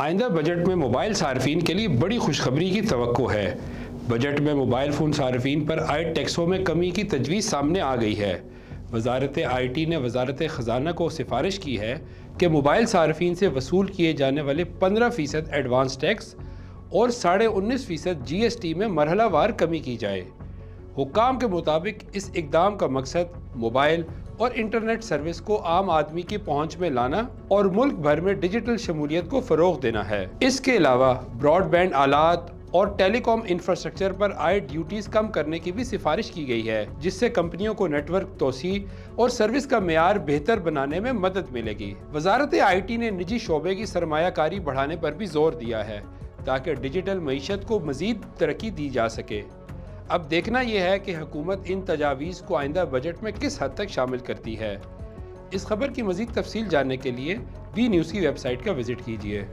آئندہ بجٹ میں موبائل صارفین کے لیے بڑی خوشخبری کی توقع ہے۔ بجٹ میں موبائل فون صارفین پر عائد ٹیکسوں میں کمی کی تجویز سامنے آ گئی ہے۔ وزارت آئی ٹی نے وزارت خزانہ کو سفارش کی ہے کہ موبائل صارفین سے وصول کیے جانے والے 15% ایڈوانس ٹیکس اور 19.5% جی ایس ٹی میں مرحلہ وار کمی کی جائے۔ حکام کے مطابق اس اقدام کا مقصد موبائل اور انٹرنیٹ سروس کو عام آدمی کی پہنچ میں لانا اور ملک بھر میں ڈیجیٹل شمولیت کو فروغ دینا ہے۔ اس کے علاوہ براڈ بینڈ آلات اور ٹیلی کام انفراسٹرکچر پر عائد ڈیوٹیز کم کرنے کی بھی سفارش کی گئی ہے، جس سے کمپنیوں کو نیٹ ورک توسیع اور سروس کا معیار بہتر بنانے میں مدد ملے گی۔ وزارت آئی ٹی نے نجی شعبے کی سرمایہ کاری بڑھانے پر بھی زور دیا ہے تاکہ ڈیجیٹل معیشت کو مزید ترقی دی جا سکے۔ اب دیکھنا یہ ہے کہ حکومت ان تجاویز کو آئندہ بجٹ میں کس حد تک شامل کرتی ہے۔ اس خبر کی مزید تفصیل جاننے کے لیے وی نیوز کی ویب سائٹ کا وزٹ کیجیے۔